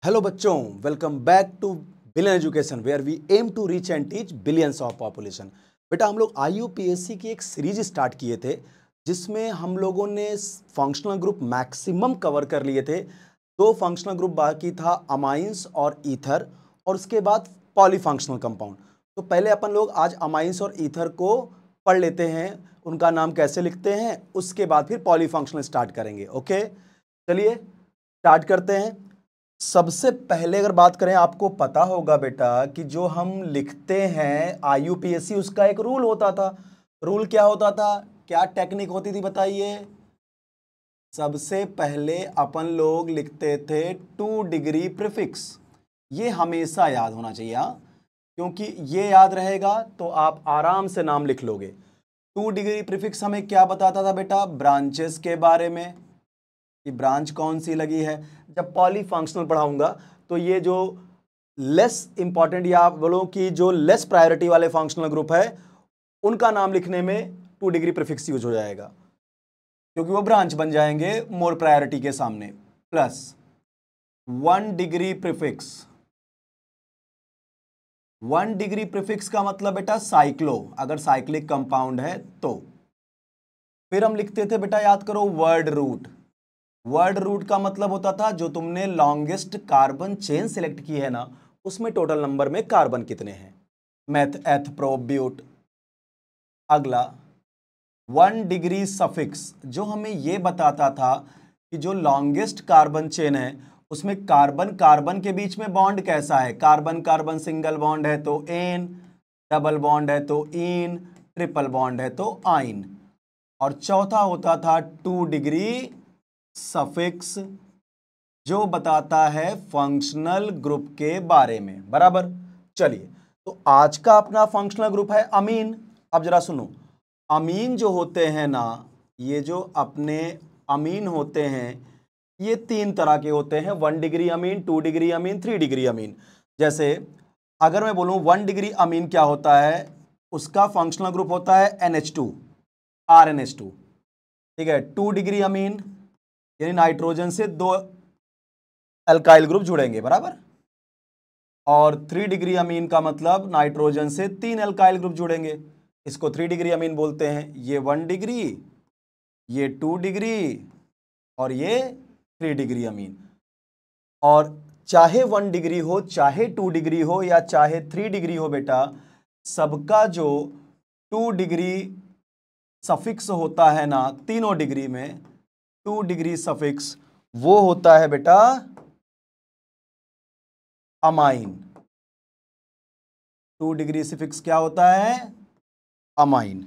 Hello बच्चों, welcome back to Billion Education where we aim to reach and teach billions of population. बेटा, हम लोग IUPAC की एक सीरीज स्टार्ट किए थे जिसमें हम लोगों ने फंक्शनल ग्रुप मैक्सिमम कवर कर लिए थे। दो फंक्शनल ग्रुप बाकी था, अमाइंस और ईथर, और उसके बाद पॉलीफंक्शनल कंपाउंड। तो पहले अपन लोग आज अमाइंस और ईथर को पढ़ लेते हैं, उनका नाम कैसे लिखते हैं, उसके बाद फिर पॉलीफंक्शनल स्टार्ट करेंगे। ओके, चलिए स्टार्ट करते हैं। सबसे पहले अगर बात करें, आपको पता होगा बेटा कि जो हम लिखते हैं IUPAC, उसका एक रूल होता था। रूल क्या होता था, क्या टेक्निक होती थी बताइए? सबसे पहले अपन लोग लिखते थे 2 डिग्री प्रीफिक्स। ये हमेशा याद होना चाहिए, हाँ, क्योंकि ये याद रहेगा तो आप आराम से नाम लिख लोगे। 2 डिग्री प्रीफिक्स हमें क्या बताता था बेटा? ब्रांचेस के बारे में, कि ब्रांच कौन सी लगी है। जब पॉलीफंक्शनल पढ़ाऊंगा तो ये जो लेस इंपॉर्टेंट या बोलो कि जो लेस प्रायोरिटी वाले फंक्शनल ग्रुप है, उनका नाम लिखने में 2 डिग्री प्रीफिक्स यूज हो जाएगा, क्योंकि वो ब्रांच बन जाएंगे मोर प्रायोरिटी के सामने। Plus 1 degree prefix. 1 degree prefix का मतलब बेटा साइक्लो, अगर साइक्लिक कंपाउंड है तो। फिर हम लिखते थे बेटा, याद करो, वर्ड रूट। वर्ड रूट का मतलब होता था जो तुमने लॉन्गेस्ट कार्बन चेन सिलेक्ट की है ना, उसमें टोटल नंबर में कार्बन कितने हैं। मेथ, एथ, प्रो, ब्यूट। अगला 1 डिग्री सफिक्स, जो हमें यह बताता था कि जो लॉन्गेस्ट कार्बन चेन है उसमें कार्बन कार्बन के बीच में बॉन्ड कैसा है। कार्बन कार्बन सिंगल बॉन्ड है तो एन, डबल बॉन्ड है तो इन, ट्रिपल बॉन्ड है तो आइन। और चौथा होता था 2 डिग्री सफिक्स, जो बताता है फंक्शनल ग्रुप के बारे में। बराबर। चलिए, तो आज का अपना फंक्शनल ग्रुप है अमीन। अब जरा सुनो, अमीन जो होते हैं ना, ये जो अपने अमीन होते हैं, ये 3 तरह के होते हैं। 1 degree amine, 2 degree amine, 3 degree amine. जैसे अगर मैं बोलूं 1 डिग्री अमीन क्या होता है, उसका फंक्शनल ग्रुप होता है NH2, RNH2। ठीक है। 2 डिग्री अमीन यानी नाइट्रोजन से 2 अल्काइल ग्रुप जुड़ेंगे, बराबर। और 3 डिग्री अमीन का मतलब नाइट्रोजन से 3 अल्काइल ग्रुप जुड़ेंगे, इसको 3 डिग्री अमीन बोलते हैं। ये 1 डिग्री, ये 2 डिग्री और ये 3 डिग्री अमीन। और चाहे 1 डिग्री हो, चाहे 2 डिग्री हो या चाहे 3 डिग्री हो बेटा, सबका जो 2 डिग्री सफिक्स होता है ना, तीनों डिग्री में 2 डिग्री सफिक्स, वो होता है बेटा अमाइन। 2 डिग्री सफिक्स क्या होता है? अमाइन।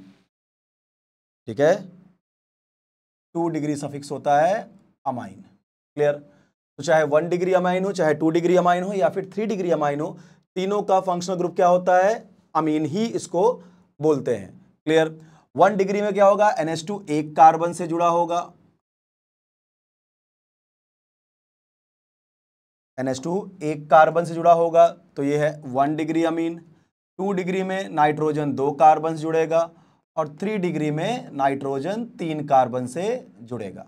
ठीक है, 2 डिग्री सफिक्स होता है अमाइन। क्लियर? तो चाहे 1 डिग्री अमाइन हो, चाहे 2 डिग्री अमाइन हो या फिर 3 डिग्री अमाइन हो, तीनों का फंक्शनल ग्रुप क्या होता है? अमीन ही इसको बोलते हैं। क्लियर? 1 डिग्री में क्या होगा? NH2 एक कार्बन से जुड़ा होगा, NH2 एक कार्बन से जुड़ा होगा, तो ये है 1 डिग्री अमीन। 2 डिग्री में नाइट्रोजन 2 कार्बन से जुड़ेगा, और 3 डिग्री में नाइट्रोजन 3 कार्बन से जुड़ेगा।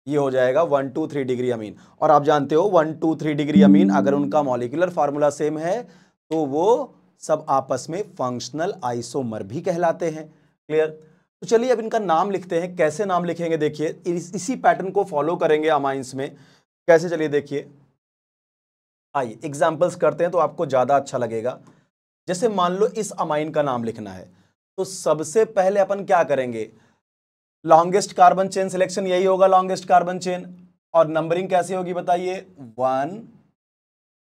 ये हो जाएगा 1, 2, 3 डिग्री अमीन। और आप जानते हो 1, 2, 3 डिग्री अमीन अगर उनका मॉलिक्यूलर फार्मूला सेम है तो वो सब आपस में फंक्शनल आइसोमर भी कहलाते हैं। क्लियर? तो चलिए अब इनका नाम लिखते हैं। कैसे नाम लिखेंगे देखिए, इसी पैटर्न को फॉलो करेंगे अमाइंस में। कैसे, चलिए देखिए, आइए एग्जाम्पल्स करते हैं तो आपको ज्यादा अच्छा लगेगा। जैसे मान लो इस अमाइन का नाम लिखना है, तो सबसे पहले अपन क्या करेंगे? लॉन्गेस्ट कार्बन चेन सिलेक्शन, यही होगा लॉन्गेस्ट कार्बन चेन। और नंबरिंग कैसे होगी बताइए? 1,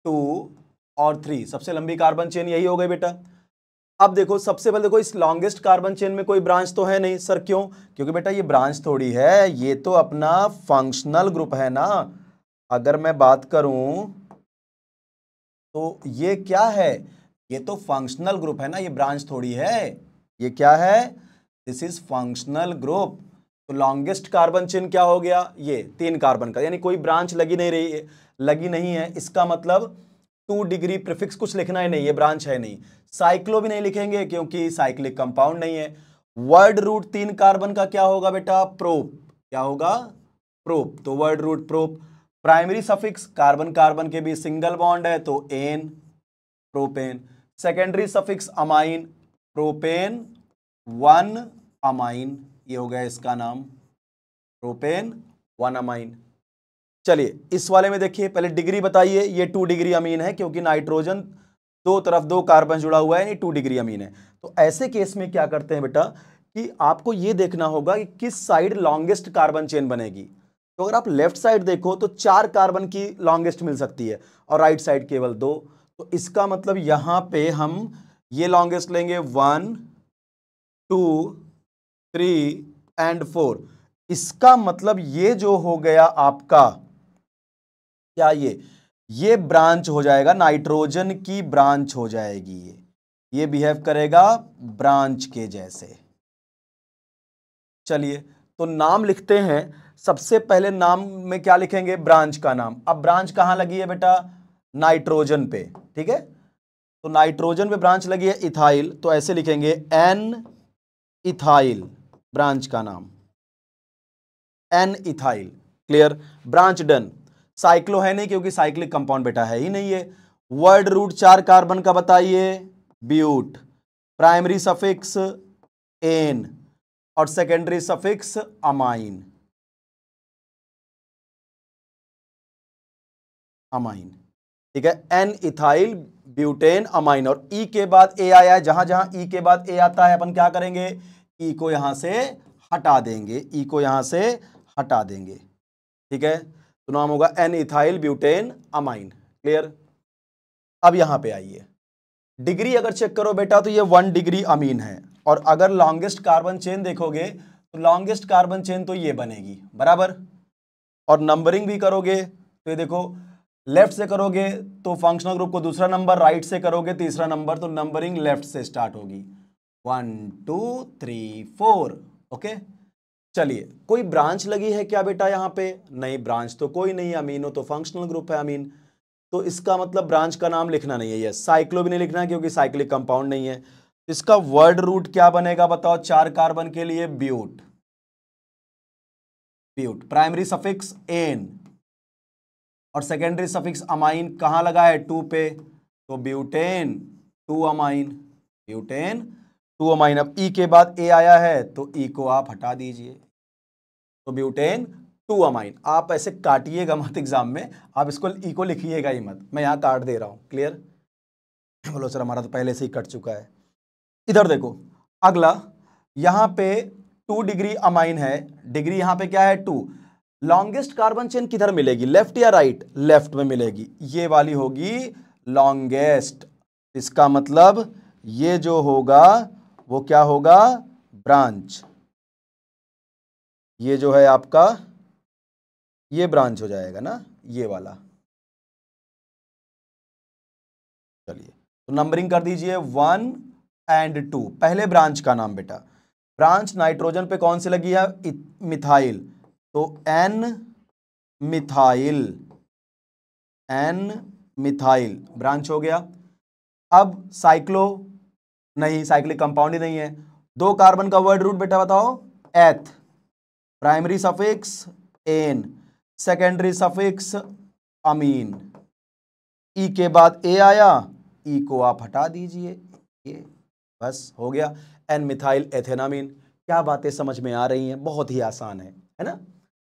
2 और 3, सबसे लंबी कार्बन चेन यही हो गई बेटा। अब देखो, सबसे पहले देखो, इस लॉन्गेस्ट कार्बन चेन में कोई ब्रांच तो है नहीं। सर क्यों? क्योंकि बेटा ये ब्रांच थोड़ी है, ये तो अपना फंक्शनल ग्रुप है ना। अगर मैं बात करूं तो ये क्या है? ये तो फंक्शनल ग्रुप है ना, ये ब्रांच थोड़ी है। ये क्या है? This is functional group. तो लॉन्गेस्ट कार्बन चेन क्या हो गया? ये 3 कार्बन का, यानी कोई ब्रांच लगी नहीं रही है, लगी नहीं है। इसका मतलब 2 डिग्री प्रीफिक्स कुछ लिखना ही नहीं, ये ब्रांच है नहीं। साइक्लो भी नहीं लिखेंगे क्योंकि साइक्लिक कंपाउंड नहीं है। वर्ड रूट 3 कार्बन का क्या होगा बेटा? प्रोप। क्या होगा? प्रोप। तो word root prop. Primary suffix carbon carbon के बीच सिंगल बॉन्ड है तो ane, propane. Secondary suffix amine, propane 1 amine, ये हो गया इसका नाम प्रोपेन 1 अमाइन। चलिए इस वाले में देखिए, पहले डिग्री बताइए। ये 2 डिग्री अमीन है क्योंकि नाइट्रोजन दो तरफ 2 कार्बन जुड़ा हुआ है, ये 2 डिग्री अमीन है। तो ऐसे केस में क्या करते हैं बेटा कि आपको ये देखना होगा कि किस साइड लॉन्गेस्ट कार्बन चेन बनेगी। तो अगर आप लेफ्ट साइड देखो तो 4 कार्बन की लॉन्गेस्ट मिल सकती है और राइट साइड केवल 2। तो इसका मतलब यहां पे हम ये लॉन्गेस्ट लेंगे 1 2 3 एंड 4। इसका मतलब ये जो हो गया आपका क्या, ये ब्रांच हो जाएगा, नाइट्रोजन की ब्रांच हो जाएगी। ये बिहेव करेगा ब्रांच के जैसे। चलिए तो नाम लिखते हैं। सबसे पहले नाम में क्या लिखेंगे, ब्रांच का नाम। अब ब्रांच कहां लगी है बेटा, नाइट्रोजन पे, ठीक है। तो नाइट्रोजन पे ब्रांच लगी है इथाइल, तो ऐसे लिखेंगे एन इथाइल, ब्रांच का नाम N ethyl. Clear, branch done. Cyclo है नहीं क्योंकि साइक्लिक कंपाउंड बेटा है ही नहीं है। वर्ड रूट 4 कार्बन का बताइए, ब्यूट। प्राइमरी सफिक्स एन और सेकेंडरी सफिक्स अमाइन, अमाइन, ठीक है। एन इथाइल ब्यूटेन अमाइन, और ई के बाद ए आया है। जहां जहां ई के बाद ए आता है अपन क्या करेंगे, ई को यहां से हटा देंगे, ई को यहां से हटा देंगे, ठीक है। तो नाम होगा N ethyl butane amine. Clear. अब यहां पे आइए, डिग्री अगर चेक करो बेटा तो ये 1 डिग्री अमीन है, और अगर लॉन्गेस्ट कार्बन चेन देखोगे तो लॉन्गेस्ट कार्बन चेन तो ये बनेगी बराबर। और नंबरिंग भी करोगे तो ये देखो, लेफ्ट से करोगे तो फंक्शनल ग्रुप को दूसरा नंबर, राइट से करोगे तीसरा नंबर, तो नंबरिंग लेफ्ट से स्टार्ट होगी 1 2 3 4। ओके। चलिए कोई ब्रांच लगी है क्या बेटा यहाँ पे, नहीं, ब्रांच तो कोई नहीं है, अमीनो तो फंक्शनल ग्रुप है अमीन, तो इसका मतलब ब्रांच का नाम लिखना नहीं है। यस, साइक्लो भी नहीं लिखना है क्योंकि साइक्लिक कंपाउंड नहीं है। इसका वर्ड रूट क्या बनेगा बताओ, 4 कार्बन के लिए but, but. Primary suffix ane और सेकेंडरी सफिक्स अमाइन कहां लगा है, 2 पे, तो ब्यूटेन 2 अमाइन, ब्यूटेन 2 अमाइन। अब ई के बाद ए आया है तो ई को आप हटा दीजिए, तो ब्यूटेन 2 अमाइन। आप ऐसे काटिएगा मत एग्जाम में, आप इसको ई को लिखिएगा ही मत, मैं यहां काट दे रहा हूं। क्लियर। बोलो सर हमारा तो पहले से ही कट चुका है। इधर देखो अगला, यहां पे 2 डिग्री अमाइन है, डिग्री यहां पे क्या है 2। लॉन्गेस्ट कार्बन चेन किधर मिलेगी, लेफ्ट या राइट, लेफ्ट में मिलेगी, ये वाली होगी लॉन्गेस्ट। इसका मतलब ये जो होगा वो क्या होगा, ब्रांच। ये जो है आपका ये ब्रांच हो जाएगा ना, ये वाला। चलिए तो नंबरिंग कर दीजिए 1 एंड 2। पहले ब्रांच का नाम बेटा, ब्रांच नाइट्रोजन पे कौन सी लगी है, मिथाइल, तो N methyl, N methyl branch हो गया। अब साइक्लो, नहीं, साइक्लिक कंपाउंड ही नहीं है। 2 कार्बन का वर्ड रूट बेटा बताओ, eth. Primary suffix ane, secondary suffix amine, e के बाद ए आया, ई को आप हटा दीजिए, ये बस हो गया एन मिथाइल एथेनामीन। क्या बातें समझ में आ रही हैं, बहुत ही आसान है ना।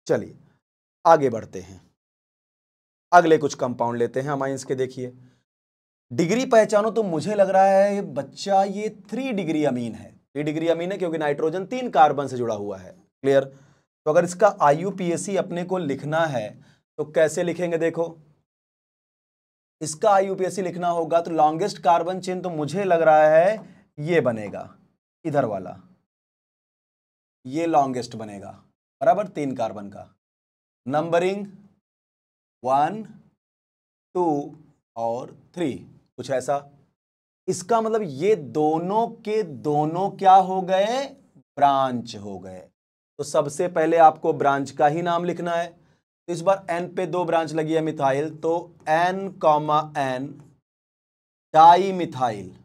चलिए आगे बढ़ते हैं, अगले कुछ कंपाउंड लेते हैं अमाइंस के। देखिए डिग्री पहचानो, तो मुझे लग रहा है बच्चा ये 3 डिग्री अमीन है। 3 डिग्री अमीन है क्योंकि नाइट्रोजन 3 कार्बन से जुड़ा हुआ है। क्लियर। तो अगर इसका आईयूपीएसी अपने को लिखना है तो कैसे लिखेंगे, देखो इसका आईयूपीएसी लिखना होगा तो लॉन्गेस्ट कार्बन चेन तो मुझे लग रहा है ये बनेगा, इधर वाला, ये लॉन्गेस्ट बनेगा बराबर, 3 कार्बन का। नंबरिंग 1 2 और 3, कुछ ऐसा। इसका मतलब ये दोनों के दोनों क्या हो गए, ब्रांच हो गए। तो सबसे पहले आपको ब्रांच का ही नाम लिखना है। तो इस बार एन पे 2 ब्रांच लगी है मिथाइल, तो N comma N di methyl,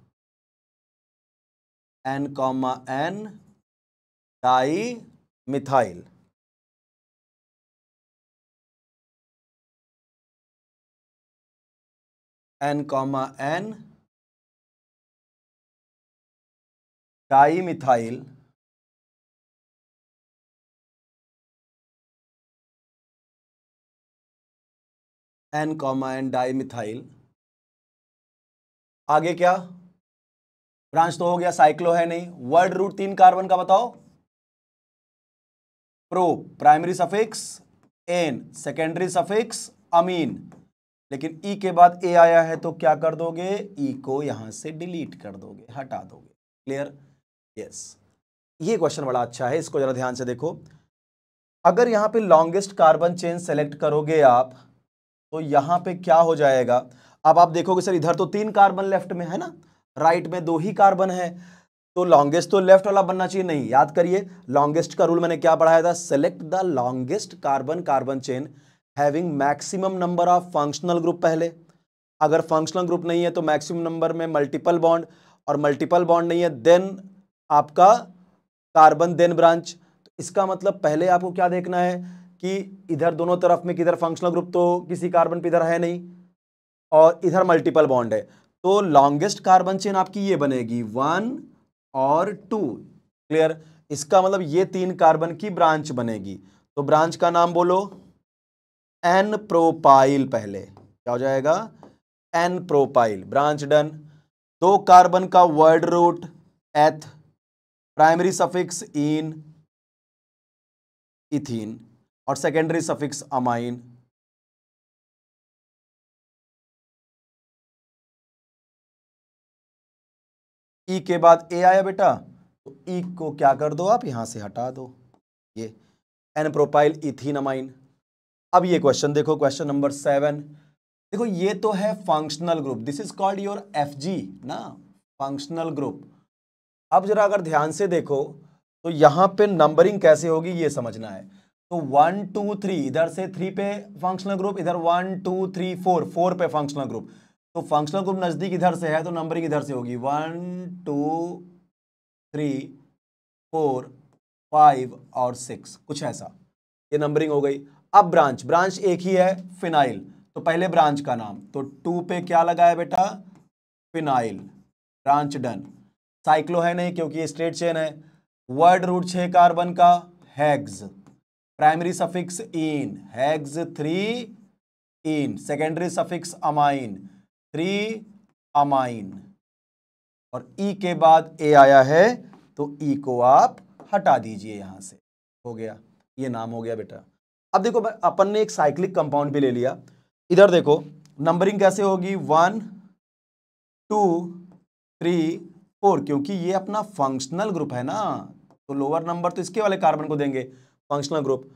N comma N di methyl. N, N dimethyl N, N dimethyl. आगे क्या ब्रांच तो हो गया, साइक्लो है नहीं। वर्ड रूट 3 कार्बन का बताओ। Prop, primary suffix ane, secondary suffix amine. लेकिन ई के बाद ए आया है तो क्या कर दोगे, ई को यहां से डिलीट कर दोगे, हटा दोगे। क्लियर? यस। ये क्वेश्चन बड़ा अच्छा है, इसको जरा ध्यान से देखो। अगर यहां पे लॉन्गेस्ट कार्बन चेन सेलेक्ट करोगे आप तो यहां पे क्या हो जाएगा। अब आप देखोगे सर इधर तो 3 कार्बन लेफ्ट में है ना, राइट में 2 ही कार्बन है, तो लॉन्गेस्ट तो लेफ्ट वाला बनना चाहिए। नहीं, याद करिए लॉन्गेस्ट का रूल मैंने क्या पढ़ाया था, select the longest carbon chain having maximum number of functional group पहले। अगर फंक्शनल ग्रुप नहीं है तो मैक्सिमम नंबर में मल्टीपल बॉन्ड, और मल्टीपल बॉन्ड नहीं है देन आपका कार्बन देन ब्रांच। तो इसका मतलब पहले आपको क्या देखना है कि इधर दोनों तरफ में किधर फंक्शनल ग्रुप तो किसी कार्बन पे इधर है नहीं, और इधर मल्टीपल बॉन्ड है, तो लॉन्गेस्ट कार्बन चेन आपकी ये बनेगी 1 और 2। क्लियर? इसका मतलब ये 3 कार्बन की ब्रांच बनेगी। तो ब्रांच का नाम बोलो एन प्रोपाइल। पहले क्या हो जाएगा, N propyl. Branch done. 2 carbon का word root eth, primary suffix ene ethene, और सेकेंडरी सफिक्स अमाइन। ई के बाद ए आया बेटा, तो ई को क्या कर दो आप, यहां से हटा दो, ये एन प्रोपाइल इथीन अमाइन। अब ये क्वेश्चन देखो, क्वेश्चन नंबर 7। देखो ये तो है functional group, this is called your FG ना, फंक्शनल ग्रुप। अब जरा अगर ध्यान से देखो तो यहां पे नंबरिंग कैसे होगी ये समझना है। तो 1 2 3 इधर से 3 पे फंक्शनल ग्रुप, इधर 1 2 3 4 4 पे फंक्शनल ग्रुप। तो फंक्शनल ग्रुप नजदीक इधर से है तो नंबरिंग इधर से होगी 1 2 3 4 5 और 6, कुछ ऐसा, ये नंबरिंग हो गई। अब ब्रांच, ब्रांच एक ही है फिनाइल, तो पहले ब्रांच का नाम, तो 2 पे क्या लगाया बेटा, फिनाइल। Branch done. साइक्लो है नहीं क्योंकि ये स्ट्रेट चेन है। वर्ड रूट 6 कार्बन का हेक्स, प्राइमरी सफिक्स इन, हेक्स 3 इन, सेकेंडरी सफिक्स अमाइन 3 अमाइन, और ई के बाद ए आया है तो ई को आप हटा दीजिए, यहां से हो गया, ये नाम हो गया बेटा। अब देखो अपन ने एक साइक्लिक कंपाउंड भी ले लिया। इधर देखो नंबरिंग कैसे होगी, 1 2 3 4, क्योंकि ये अपना फंक्शनल ग्रुप है ना, तो लोअर नंबर तो इसके वाले कार्बन को देंगे, फंक्शनल ग्रुप।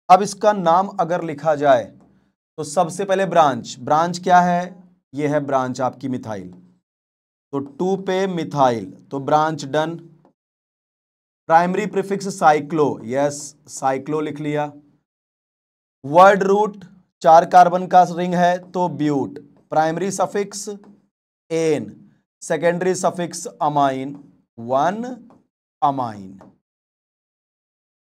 अब इसका नाम अगर लिखा जाए तो सबसे पहले ब्रांच, ब्रांच क्या है, ये है ब्रांच आपकी मिथाइल, तो 2 पे मिथाइल, तो branch done. Primary prefix cyclo, yes cyclo लिख लिया। वर्ड रूट 4 कार्बन का रिंग है तो but, primary suffix ane, secondary suffix amine 1 amine,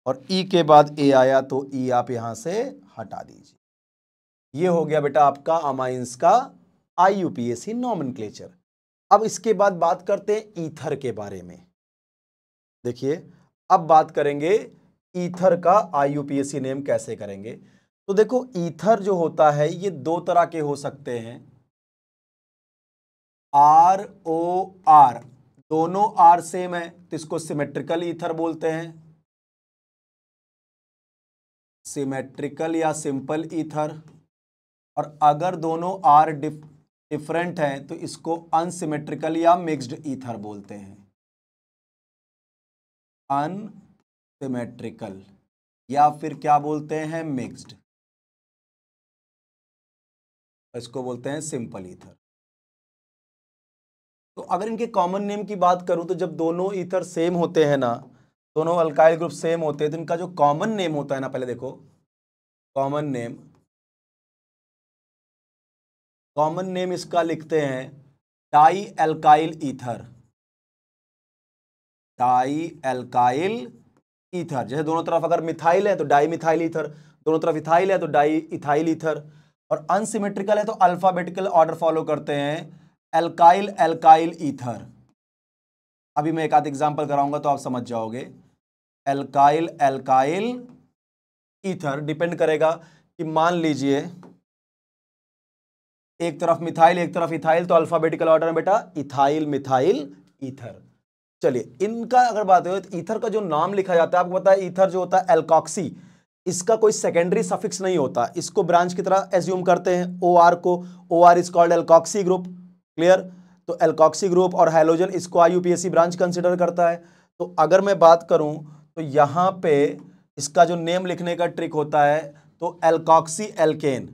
और ई के बाद ए आया तो ई आप यहां से हटा दीजिए। ये हो गया बेटा आपका अमाइंस का आईयूपीएसी नॉमेनक्लेचर। अब इसके बाद बात करते हैं ईथर के बारे में। देखिए अब बात करेंगे ईथर का आईयूपीएसी नेम कैसे करेंगे। तो देखो ईथर जो होता है ये 2 तरह के हो सकते हैं, आर ओ आर, दोनों आर सेम है तो इसको सिमेट्रिकल ईथर बोलते हैं, सिमेट्रिकल या सिंपल ईथर। और अगर दोनों आर डिफरेंट हैं तो इसको अनसिमेट्रिकल या मिक्स्ड ईथर बोलते हैं, अनसिमेट्रिकल या फिर क्या बोलते हैं, मिक्स्ड, इसको बोलते हैं सिंपल ईथर। तो अगर इनके कॉमन नेम की बात करूं तो जब दोनों ईथर सेम होते हैं ना, दोनों अल्काइल ग्रुप सेम होते हैं, तो इनका जो कॉमन नेम होता है ना, पहले देखो कॉमन नेम, कॉमन नेम इसका लिखते हैं di alkyl ether, di alkyl ether. जैसे दोनों तरफ अगर मिथाइल है तो डाई मिथाइल ईथर, दोनों तरफ इथाइल है तो डाई इथाइल ईथर। और अनसिमेट्रिकल है तो अल्फाबेटिकल ऑर्डर फॉलो करते हैं, एल्काइल एल्काइल ईथर। अभी मैं एक आध एग्जांपल कराऊंगा तो आप समझ जाओगे। एल्काइल एल्काइल ईथर डिपेंड करेगा कि मान लीजिए एक तरफ मिथाइल एक तरफ इथाइल, तो अल्फाबेटिकल ऑर्डर में बेटा इथाइल मिथाइल ईथर। चलिए इनका अगर बात हो तो ईथर का जो नाम लिखा जाता है, आपको पता है ईथर जो होता है एल्कॉक्सी, इसका कोई सेकेंडरी सफिक्स नहीं होता, इसको ब्रांच की तरह एज्यूम करते हैं ओ आर को। O R is called alkoxy group. Clear? तो एल्कॉक्सी ग्रुप और हैलोजन इसको आईयूपीएसी ब्रांच कंसिडर करता है। तो अगर मैं बात करूं तो यहां पे इसका जो नेम लिखने का ट्रिक होता है तो एल्कॉक्सी एल्केन,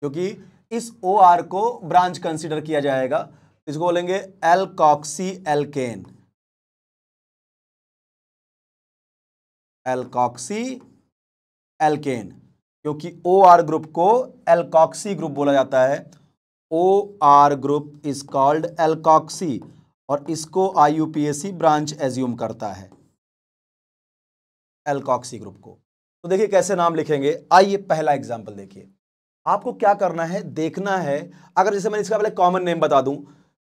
क्योंकि इस ओ आर को ब्रांच कंसिडर किया जाएगा, इसको बोलेंगे एल्कॉक्सी एल्केन। एल्कॉक्सी एल्केन, क्योंकि ओ आर ग्रुप को एल्कॉक्सी ग्रुप बोला जाता है। O R group is called alkoxy और इसको आईयूपीएसी ब्रांच एज्यूम करता है एल्कॉक्सी ग्रुप को। तो देखिए कैसे नाम लिखेंगे, आइए पहला एग्जांपल देखिए। आपको क्या करना है, देखना है, अगर जैसे मैंने इसका पहले कॉमन नेम बता दूं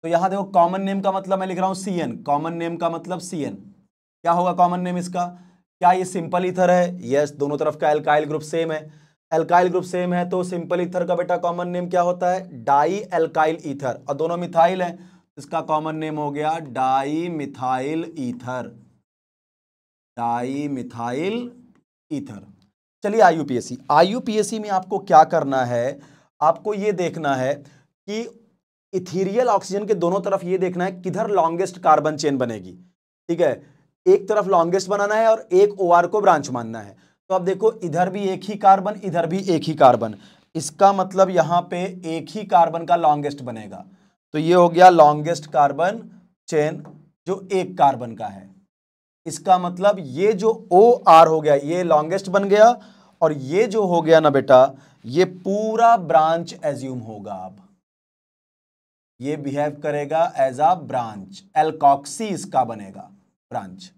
तो यहां देखो कॉमन नेम का मतलब मैं लिख रहा हूं सीएन, कॉमन नेम का मतलब सीएन। क्या होगा कॉमन नेम इसका? क्या ये सिंपल ईथर है? यस, दोनों तरफ का एल्काइल ग्रुप सेम है। एल्काइल ग्रुप सेम है तो सिंपल ईथर का बेटा कॉमन नेम क्या होता है? Di alkyl ether. और दोनों मिथाइल है, इसका कॉमन नेम हो गया di methyl ether. Di methyl ether. चलिए आईयूपीएसी, आईयूपीएसी में आपको क्या करना है, आपको यह देखना है कि इथीरियल ऑक्सीजन के दोनों तरफ यह देखना है किधर लॉन्गेस्ट कार्बन चेन बनेगी। ठीक है, एक तरफ लॉन्गेस्ट बनाना है और एक ओआर को ब्रांच मानना है। तो अब देखो इधर भी एक ही कार्बन, इधर भी एक ही कार्बन, इसका मतलब यहां पे एक ही कार्बन का लॉन्गेस्ट बनेगा। तो ये हो गया लॉन्गेस्ट कार्बन चेन जो एक कार्बन का है। इसका मतलब ये जो ओ आर हो गया ये लॉन्गेस्ट बन गया, और ये जो हो गया ना बेटा ये पूरा ब्रांच एज्यूम होगा। अब ये बिहेव करेगा एज अ ब्रांच, एल्कॉक्सी इसका बनेगा ब्रांच।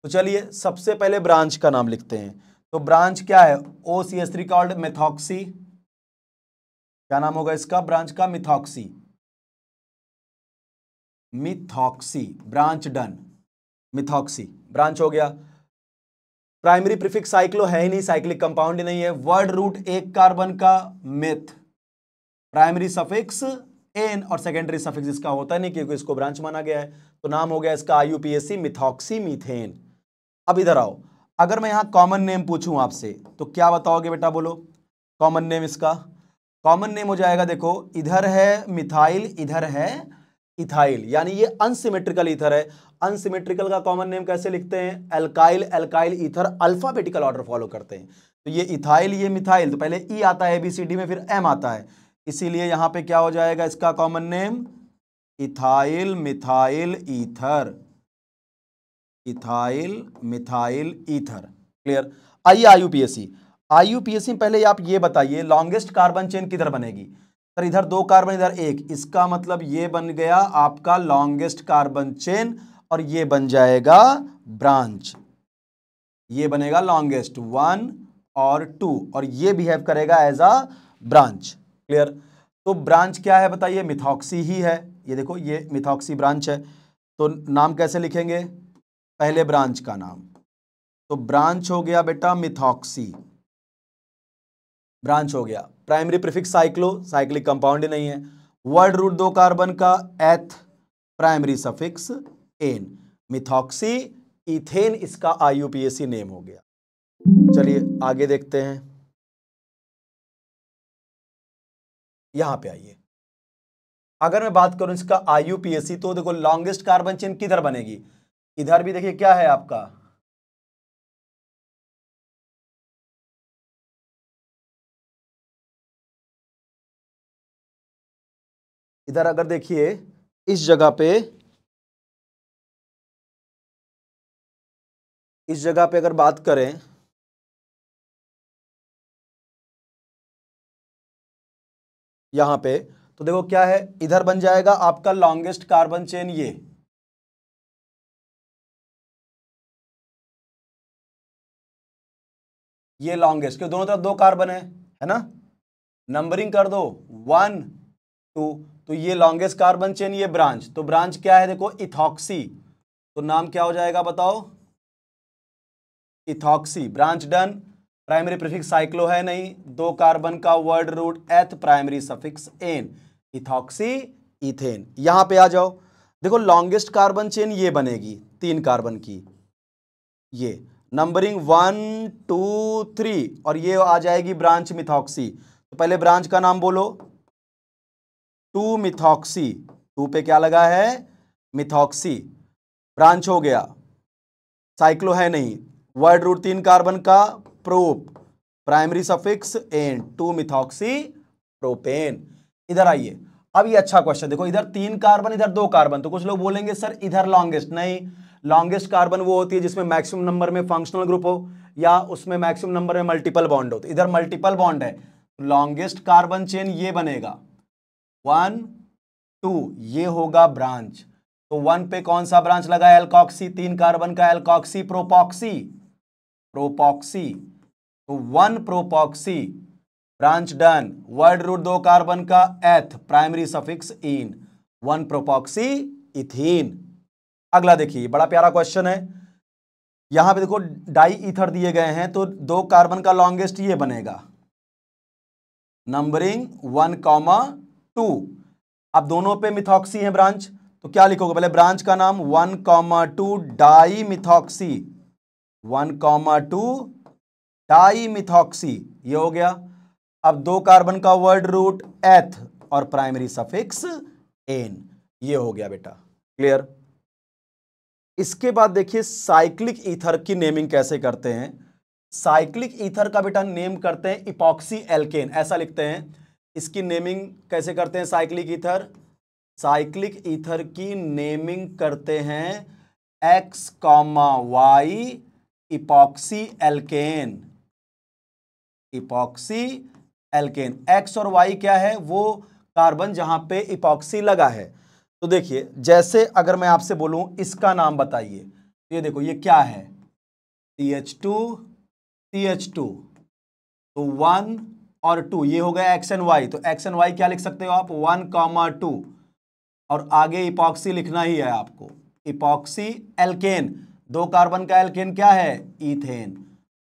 तो चलिए सबसे पहले ब्रांच का नाम लिखते हैं। तो ब्रांच क्या है? OCH3 called methoxy. क्या नाम होगा इसका ब्रांच का? Methoxy. Methoxy branch done, methoxy branch हो गया। प्राइमरी प्रीफिक्स साइक्लो है ही नहीं, साइक्लिक कंपाउंड ही नहीं है। वर्ड रूट एक कार्बन का मिथ, प्राइमरी सफिक्स एन और सेकेंडरी सफिक्स इसका होता नहीं क्योंकि इसको ब्रांच माना गया है। तो नाम हो गया इसका आईयूपीएसी मिथॉक्सी मीथेन। अब इधर आओ, अगर मैं यहां कॉमन नेम पूछूं आपसे तो क्या बताओगे बेटा? बोलो कॉमन नेम इसका। कॉमन नेम हो जाएगा, देखो इधर है मिथाइल इधर है इथाइल, यानी ये अनसिमेट्रिकल ईथर है। अनसिमेट्रिकल का कॉमन नेम कैसे लिखते हैं? Alkyl alkyl ether, alphabetical order follow करते हैं। तो ये इथाइल ये मिथाइल, तो पहले ई आता है ABCD में, फिर एम आता है, इसीलिए यहां पे क्या हो जाएगा इसका common name? Ethyl methyl ether. Ethyl methyl ether. Clear? आइए आईयूपीएसी, आईयूपीएसी में पहले आप ये बताइए लॉन्गेस्ट कार्बन चेन किधर बनेगी? सर इधर दो कार्बन इधर एक, इसका मतलब ये बन गया आपका लॉन्गेस्ट कार्बन चेन और ये बन जाएगा ब्रांच। ये बनेगा लॉन्गेस्ट 1 और 2 और ये बिहेव करेगा एज अ ब्रांच। क्लियर? तो ब्रांच क्या है बताइए? मिथॉक्सी ही है। ये देखो ये मिथॉक्सी ब्रांच है। तो नाम कैसे लिखेंगे? पहले ब्रांच का नाम, तो ब्रांच हो गया बेटा मिथॉक्सी, ब्रांच हो गया। Primary prefix cyclo, cyclic compound ही नहीं है। वर्ड रूट दो कार्बन का eth, primary suffix ane, methoxy ethane इसका आईयूपीएसी नेम हो गया। चलिए आगे देखते हैं, यहां पे आइए। अगर मैं बात करूं इसका आईयूपीएसी तो देखो लॉन्गेस्ट कार्बन चेन किधर बनेगी? इधर भी देखिए क्या है आपका, इधर अगर देखिए इस जगह पे, इस जगह पे अगर बात करें यहां पे, तो देखो क्या है, इधर बन जाएगा आपका लॉन्गेस्ट कार्बन चेन ये, ये लॉन्गेस्ट, क्योंकि दोनों तरफ 2 कार्बन है ना, नंबरिंग कर दो 1 2, तो ये लॉन्गेस्ट कार्बन चेन, ये ब्रांच, तो ब्रांच क्या है देखो इथॉक्सी, तो नाम क्या हो जाएगा बताओ, ethoxy, branch done. Primary prefix cyclo है नहीं, 2 कार्बन का word root eth, primary suffix ane, ethoxy ethane. यहां पे आ जाओ, देखो लॉन्गेस्ट कार्बन चेन ये बनेगी 3 कार्बन की, ये नंबरिंग 1 2 3, और ये आ जाएगी ब्रांच मिथॉक्सी। तो पहले ब्रांच का नाम बोलो, 2 मिथॉक्सी, 2 पे क्या लगा है मिथॉक्सी, ब्रांच हो गया, साइक्लो है नहीं, वर्ड रूट 3 कार्बन का prop, primary suffix ane, 2 methoxy propane. इधर आइए, अब ये अच्छा क्वेश्चन देखो, इधर 3 कार्बन इधर 2 कार्बन, तो कुछ लोग बोलेंगे सर इधर लॉन्गेस्ट, नहीं, लॉन्गेस्ट कार्बन वो होती है जिसमें मैक्सिमम नंबर में फंक्शनल ग्रुप हो या उसमें मैक्सिमम नंबर में मल्टीपल बॉन्ड हो, तो इधर मल्टीपल बॉन्ड है, लॉन्गेस्ट कार्बन चेन ये बनेगा 1 2, ये होगा ब्रांच। तो 1 पे कौन सा ब्रांच लगा, एल्कॉक्सी, 3 कार्बन का एल्कॉक्सी प्रोपॉक्सी, प्रोपॉक्सी, तो 1 propoxy, branch done, word root 2 carbon का eth, primary suffix ene, 1 propoxy ethene. अगला देखिए, बड़ा प्यारा क्वेश्चन है, यहां पे देखो डाई ईथर दिए गए हैं, तो 2 कार्बन का लॉन्गेस्ट ये बनेगा, नंबरिंग 1,2, अब दोनों पे मिथॉक्सी है ब्रांच, तो क्या लिखोगे, पहले ब्रांच का नाम 1,2 डाई मिथॉक्सी, 1,2 डाई मिथॉक्सी, ये हो गया। अब 2 कार्बन का वर्ड रूट एथ और प्राइमरी सफिक्स एन, ये हो गया बेटा, क्लियर। इसके बाद देखिए साइक्लिक ईथर की नेमिंग कैसे करते हैं। साइक्लिक ईथर का बेटा नेम करते हैं इपॉक्सी एल्केन, ऐसा लिखते हैं। इसकी नेमिंग कैसे करते हैं साइक्लिक ईथर, साइक्लिक ईथर की नेमिंग करते हैं X, Y epoxy alkane, epoxy alkane. X और Y क्या है, वो कार्बन जहां पे इपॉक्सी लगा है। तो देखिए जैसे अगर मैं आपसे बोलूं इसका नाम बताइए, ये देखो ये क्या है, CH2 CH2, तो 1 और 2 ये हो गया X एंड Y, तो X एंड Y क्या लिख सकते हो आप, 1,2, और आगे इपॉक्सी लिखना ही है आपको, इपॉक्सी एल्केन, 2 कार्बन का एल्केन क्या है, इथेन,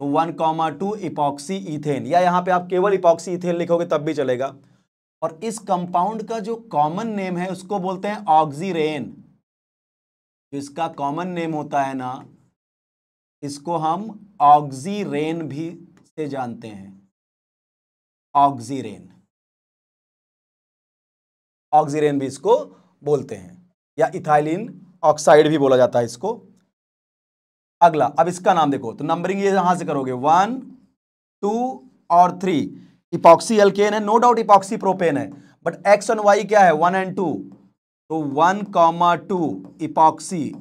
तो 1,2 इपॉक्सी इथेन, या यहां पे आप केवल इपॉक्सी इथेन लिखोगे तब भी चलेगा। और इस कंपाउंड का जो कॉमन नेम है उसको बोलते हैं ऑक्सीरेन, जिसका कॉमन नेम होता है ना, इसको हम ऑक्सीरेन भी से जानते हैं, ऑक्सीरेन, ऑक्सीरेन भी इसको बोलते हैं, या इथाइलिन ऑक्साइड भी बोला जाता है इसको। अगला, अब इसका नाम देखो, तो नंबरिंग ये यहां से करोगे 1 2 और 3, इपॉक्सी एल्केन है, नो डाउट इपॉक्सी प्रोपेन है, बट एक्स एंड वाई क्या है 1 एंड 2, तो 1,2 इपॉक्सी,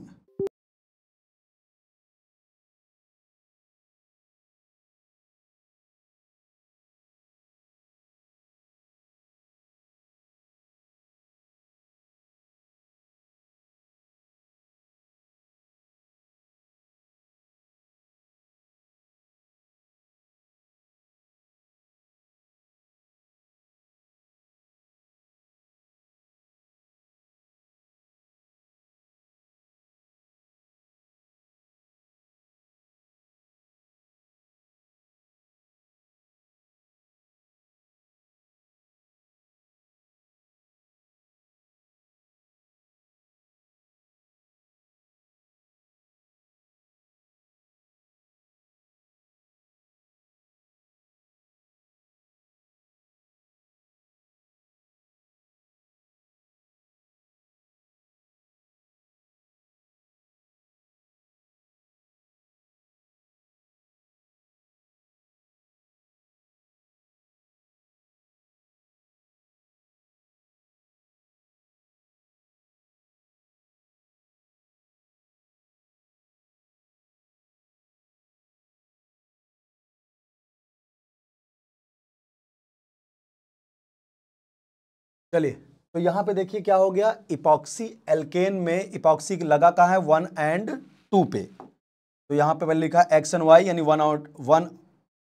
चलिए तो यहां पे देखिए क्या हो गया, इपॉक्सी एल्केन में इपॉक्सी लगा कहां है 1 एंड 2 पे, तो यहां पे पहले लिखा एक्स एंड वाई, यानी 1 और 1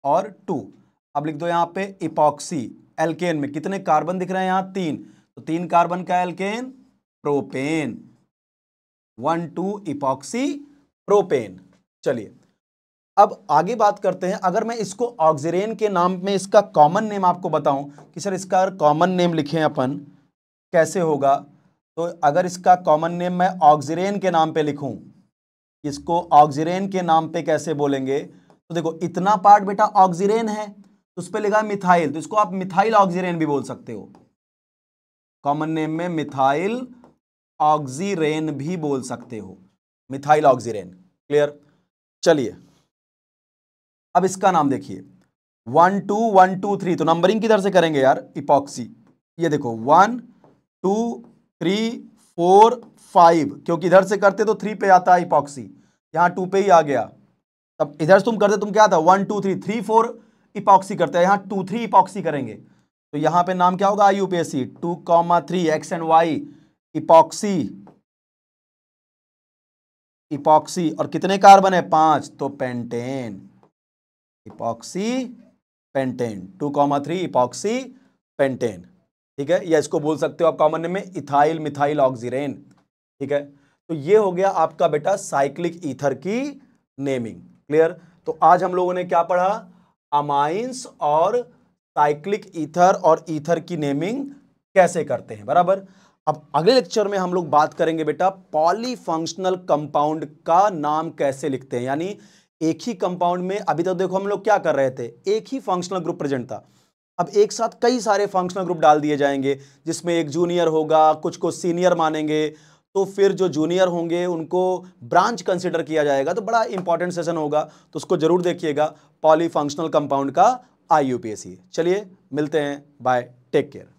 और 2। अब लिख दो यहां पे इपॉक्सी। एल्केन में कितने कार्बन दिख रहे हैं यहां 3, तो 3 कार्बन का एल्केन प्रोपेन, 1 2 इपॉक्सी प्रोपेन। चलिए अब आगे बात करते हैं। अगर मैं इसको ऑक्सीरेन के नाम में इसका कॉमन नेम आपको बताऊं कि सर इसका कॉमन नेम लिखें अपन, कैसे होगा? तो अगर इसका कॉमन नेम मैं ऑक्सीरेन के नाम पे लिखूं, इसको ऑक्सीरेन के नाम पे कैसे बोलेंगे? तो देखो इतना पार्ट बेटा ऑक्सीरेन है तो उस पर लिखा है मिथाइल, तो इसको आप मिथाइल ऑक्सीरेन भी बोल सकते हो। कॉमन नेम में मिथाइल ऑक्सीरेन भी बोल सकते हो, मिथाइल ऑक्सीरेन। क्लियर? चलिए अब इसका नाम देखिए 1 2 1 2 3, तो नंबरिंग किधर से करेंगे यार? इपॉक्सी। ये देखो 1 2 3 4 5, क्योंकि इधर से करते तो 3 पे आता है इपॉक्सी, यहां 2 पे ही आ गया। तब इधर से तुम करते तुम क्या था 1 2 3 3 4 इपॉक्सी करते हैं, यहां 2 3 इपॉक्सी करेंगे, तो यहां पे नाम क्या होगा? IUPAC 2,3 X and Y epoxy, epoxy. और कितने कार्बन है? 5, तो pentane, epoxy pentane, 2,3 epoxy pentane. ठीक है, या इसको बोल सकते हो आप कॉमन नेम में इथाइल मिथाइल ऑक्सीरेन। ठीक है, तो ये हो गया आपका बेटा साइक्लिक ईथर की नेमिंग। क्लियर? तो आज हम लोगों ने क्या पढ़ा? अमाइंस और साइक्लिक ईथर और ईथर की नेमिंग कैसे करते हैं। बराबर। अब अगले लेक्चर में हम लोग बात करेंगे बेटा पॉलीफंक्शनल कंपाउंड का नाम कैसे लिखते हैं, यानी एक ही कंपाउंड में अभी तक देखो हम लोग क्या कर रहे थे, एक ही फंक्शनल ग्रुप प्रेजेंट था, अब एक साथ कई सारे फंक्शनल ग्रुप डाल दिए जाएंगे जिसमें एक जूनियर होगा, कुछ को सीनियर मानेंगे, तो फिर जो जूनियर होंगे उनको ब्रांच कंसिडर किया जाएगा, तो बड़ा इंपॉर्टेंट सेशन होगा, तो उसको जरूर देखिएगा, पॉलीफंक्शनल कंपाउंड का IUPAC। चलिए मिलते हैं, बाय, टेक केयर।